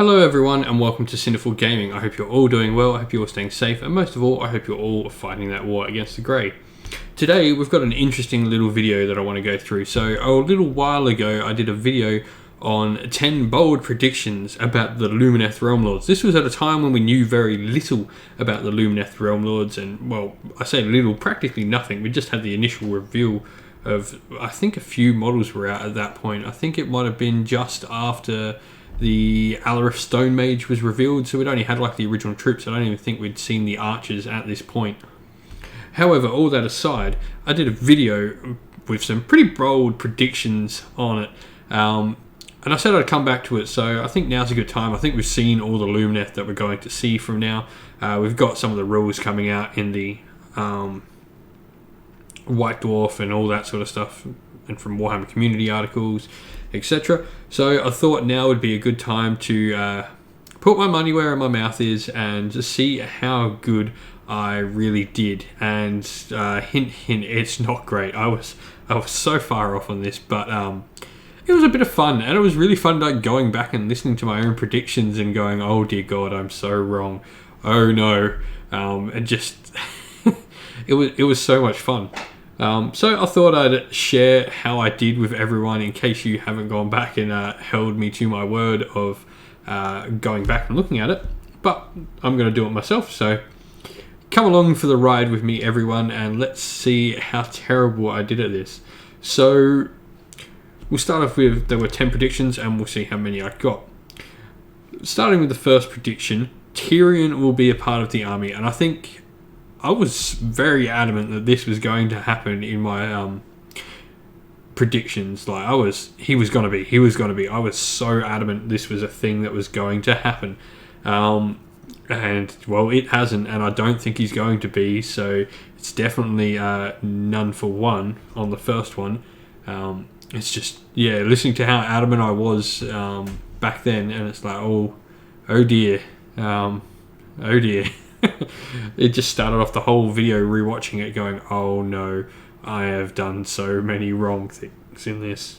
Hello everyone and welcome to Cinderful Gaming. I hope you're all doing well, I hope you're all staying safe, and most of all, I hope you're all fighting that war against the Grey. Today we've got an interesting little video that I want to go through. So a little while ago I did a video on 10 bold predictions about the Lumineth Realm-Lords. This was at a time when we knew very little about the Lumineth Realm-Lords, and well, I say little, practically nothing. We just had the initial reveal of, I think a few models were out at that point. I think it might have been just after the Alarith Stone Mage was revealed, so we'd only had like the original troops. I don't even think we'd seen the archers at this point. However, all that aside, I did a video with some pretty bold predictions on it, and I said I'd come back to it, so I think now's a good time. I think we've seen all the Lumineth that we're going to see from now. We've got some of the rules coming out in the White Dwarf and all that sort of stuff, and from Warhammer community articles, etc. So I thought now would be a good time to put my money where my mouth is and just see how good I really did. And hint, hint, it's not great. I was so far off on this, but it was a bit of fun, and it was really fun like going back and listening to my own predictions and going, oh dear God, I'm so wrong. Oh no, and just it was so much fun. So I thought I'd share how I did with everyone in case you haven't gone back and held me to my word of going back and looking at it. But I'm going to do it myself, so come along for the ride with me, everyone, and let's see how terrible I did at this. So we'll start off with, there were 10 predictions, and we'll see how many I got. Starting with the first prediction, Tyrion will be a part of the army, and I think I was very adamant that this was going to happen in my predictions. Like he was going to be. I was so adamant this was a thing that was going to happen. And well, it hasn't, and I don't think he's going to be, so it's definitely none for one on the first one. It's just, yeah, listening to how adamant I was back then, and it's like, oh dear, oh dear. It just started off the whole video rewatching it going, oh no, I have done so many wrong things in this.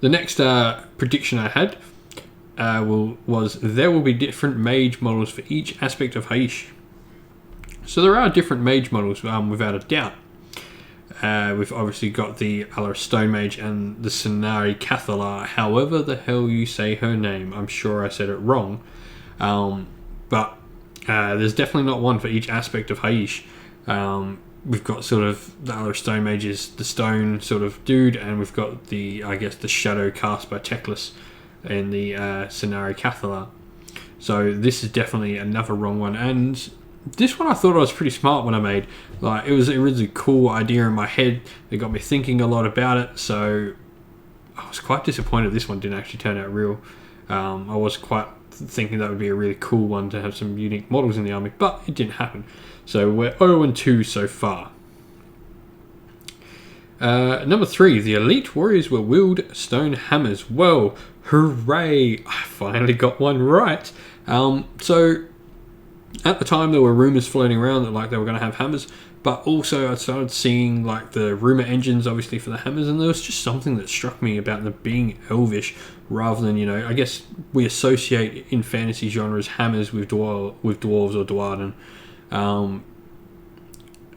The next prediction I had was there will be different mage models for each aspect of Haish. So there are different mage models without a doubt. We've obviously got the Alarith Stone Mage and the Cenari Cathalar, however the hell you say her name. I'm sure I said it wrong. But there's definitely not one for each aspect of Haish. We've got sort of the Alarith Stone Mage is the stone sort of dude, and we've got the, I guess, the shadow cast by Teclis in the Cenari Cathalar. So this is definitely another wrong one, and this one I thought I was pretty smart when I made. Like, it was a really cool idea in my head. It got me thinking a lot about it, so I was quite disappointed this one didn't actually turn out real. I was quite thinking that would be a really cool one to have some unique models in the army, but it didn't happen. So we're 0-2 so far. Number 3, the elite warriors will wield stone hammers. Well, hooray! I finally got one right. So at the time there were rumors floating around that like they were going to have hammers, but also I started seeing like the rumor engines obviously for the hammers, and there was just something that struck me about them being elvish rather than, you know, I guess we associate in fantasy genres hammers with dwarves or dwarven,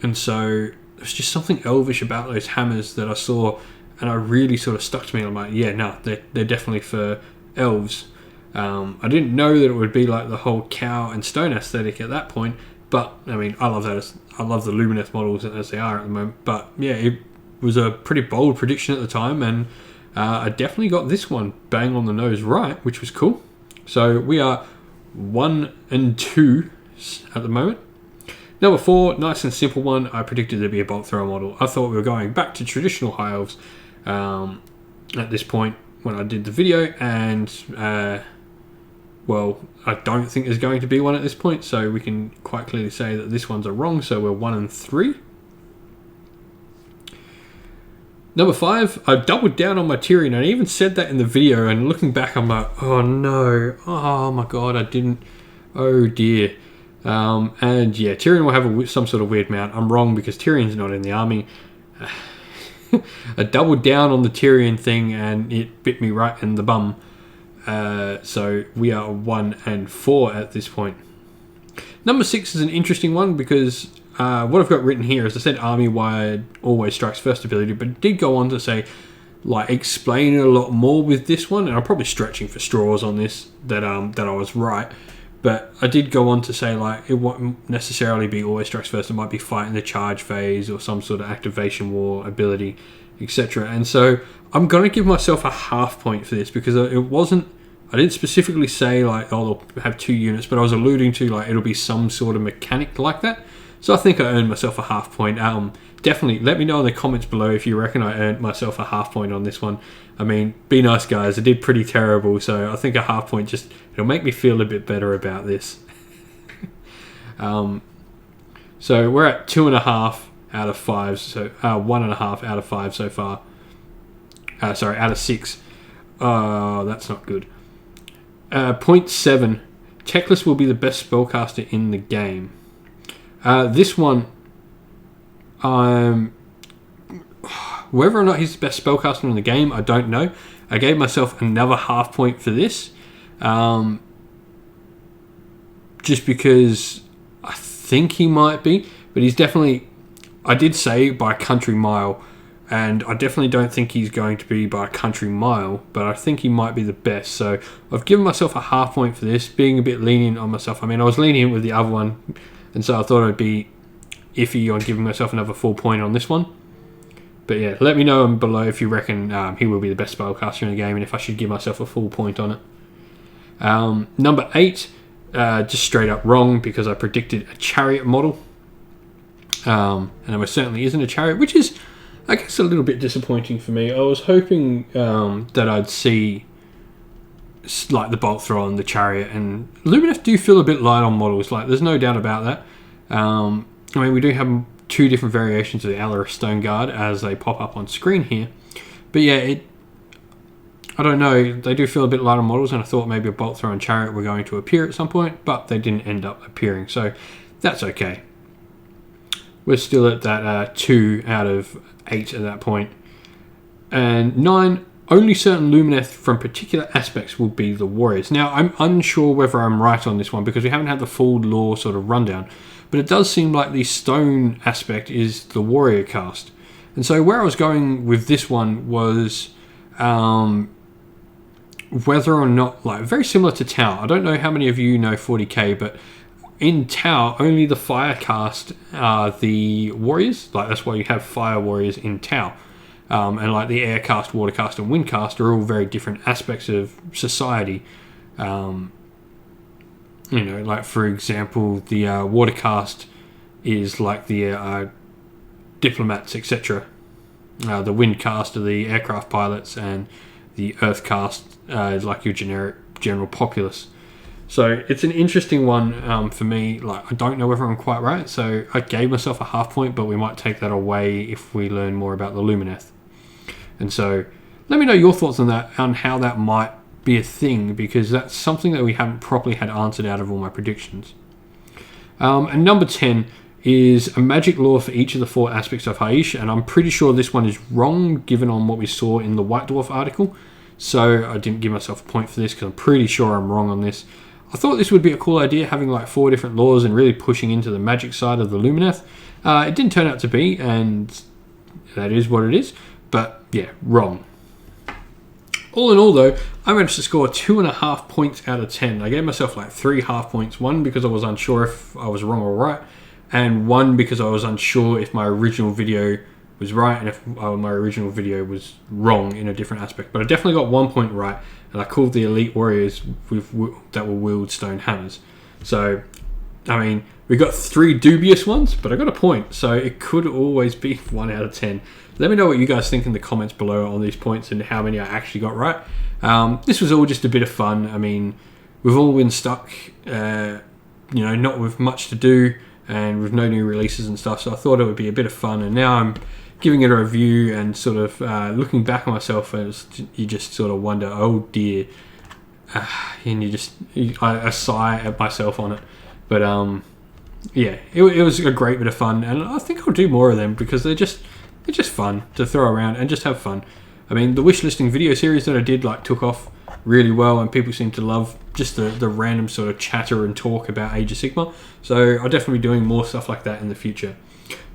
and so there's just something elvish about those hammers that I saw, and I really sort of stuck to me. I'm like, yeah, no, they're definitely for elves. I didn't know that it would be like the whole cow and stone aesthetic at that point, but I mean, I love that. I love the Lumineth models as they are at the moment. But yeah, it was a pretty bold prediction at the time, and I definitely got this one bang on the nose right, which was cool. So we are 1-2 at the moment. Number 4, nice and simple one. I predicted there'd be a bolt thrower model. I thought we were going back to traditional high elves at this point when I did the video, and well, I don't think there's going to be one at this point, so we can quite clearly say that this one's a wrong, so we're 1-3. Number 5, I doubled down on my Tyrion, and I even said that in the video, and looking back I'm like, oh no, oh my god, I didn't, oh dear. And yeah, Tyrion will have some sort of weird mount. I'm wrong because Tyrion's not in the army. I doubled down on the Tyrion thing and it bit me right in the bum. So we are 1 and 4 at this point. Number 6 is an interesting one because what I've got written here is I said army-wide always strikes first ability, but it did go on to say, like, explain it a lot more with this one, and I'm probably stretching for straws on this, that I was right. But I did go on to say, like, it won't necessarily be always strikes first. It might be fighting the charge phase or some sort of activation war ability, etc. And so I'm going to give myself a half point for this because it wasn't, I didn't specifically say, like, oh, they'll have 2 units, but I was alluding to, like, it'll be some sort of mechanic like that. So I think I earned myself a half point. Definitely let me know in the comments below if you reckon I earned myself a half point on this one. I mean, be nice, guys. I did pretty terrible, so I think a half point it'll make me feel a bit better about this. So we're at 2.5 out of 5, so 1.5 out of 5 so far. Sorry, out of 6. That's not good. Point 7. Teclis will be the best spellcaster in the game. This one, whether or not he's the best spellcaster in the game, I don't know. I gave myself another half point for this, just because I think he might be, but he's definitely, I did say by a country mile, and I definitely don't think he's going to be by a country mile, but I think he might be the best. So I've given myself a half point for this, being a bit lenient on myself. I mean, I was lenient with the other one, and so I thought I'd be iffy on giving myself another full point on this one. But yeah, let me know below if you reckon he will be the best spellcaster in the game and if I should give myself a full point on it. Number 8, just straight up wrong because I predicted a chariot model. And there certainly isn't a chariot, which is, I guess, a little bit disappointing for me. I was hoping that I'd see like the bolt thrower and the chariot, and Lumineth do feel a bit light on models, like there's no doubt about that. I mean, we do have 2 different variations of the Alaris Stone Guard as they pop up on screen here, but yeah, I don't know, they do feel a bit light on models, and I thought maybe a bolt thrower and chariot were going to appear at some point, but they didn't end up appearing, so that's okay. We're still at that 2 out of 8 at that point. And 9, only certain Lumineth from particular aspects will be the warriors. Now, I'm unsure whether I'm right on this one because we haven't had the full lore sort of rundown, but it does seem like the stone aspect is the warrior cast. And so where I was going with this one was whether or not, like, very similar to Tau. I don't know how many of you know 40k, but in Tau, only the fire cast are the warriors. Like, that's why you have fire warriors in Tau. And like the air cast, water cast, and wind cast are all very different aspects of society. You know, like, for example, the water cast is like the diplomats, etc. The wind cast are the aircraft pilots, and the earth cast is like your general populace. So it's an interesting one for me. Like, I don't know whether I'm quite right, so I gave myself a half point, but we might take that away if we learn more about the Lumineth. And so let me know your thoughts on that, on how that might be a thing, because that's something that we haven't properly had answered out of all my predictions. And number 10 is a magic lore for each of the 4 aspects of Haish, and I'm pretty sure this one is wrong given on what we saw in the White Dwarf article, so I didn't give myself a point for this because I'm pretty sure I'm wrong on this. I thought this would be a cool idea, having like 4 different lores and really pushing into the magic side of the Lumineth. It didn't turn out to be, and that is what it is, but yeah, wrong. All in all, though, I managed to score 2.5 points out of 10. I gave myself like 3 half points. 1 because I was unsure if I was wrong or right, and 1 because I was unsure if my original video was right and if my original video was wrong in a different aspect. But I definitely got 1 point right, and I called the elite warriors that will wield stone hammers. So, I mean, we got 3 dubious ones, but I got a point. So it could always be 1 out of 10. Let me know what you guys think in the comments below on these points and how many I actually got right. This was all just a bit of fun. I mean, we've all been stuck, not with much to do and with no new releases and stuff. So I thought it would be a bit of fun. And now I'm giving it a review and sort of looking back on myself, as you just sort of wonder, oh dear. And I sigh at myself on it. But yeah, it was a great bit of fun. And I think I'll do more of them because they're just fun to throw around and just have fun. I mean, the wish listing video series that I did took off really well, and people seem to love just the random sort of chatter and talk about Age of Sigmar. So I'll definitely be doing more stuff like that in the future.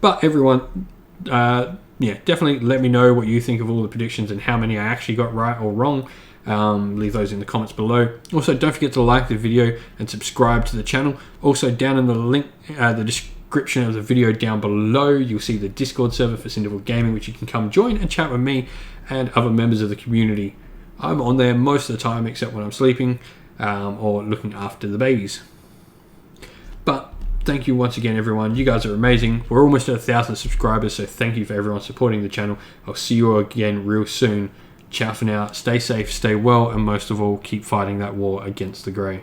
But everyone, yeah, definitely let me know what you think of all the predictions and how many I actually got right or wrong. Leave those in the comments below. Also, don't forget to like the video and subscribe to the channel. Also, down in the link, the description of the video down below, you'll see the Discord server for Cinderville Gaming, which you can come join and chat with me and other members of the community. I'm on there most of the time, except when I'm sleeping or looking after the babies. But thank you once again, everyone. You guys are amazing. We're almost at 1,000 subscribers, so thank you for everyone supporting the channel. I'll see you all again real soon. Ciao for now. Stay safe, stay well, and most of all, keep fighting that war against the grey.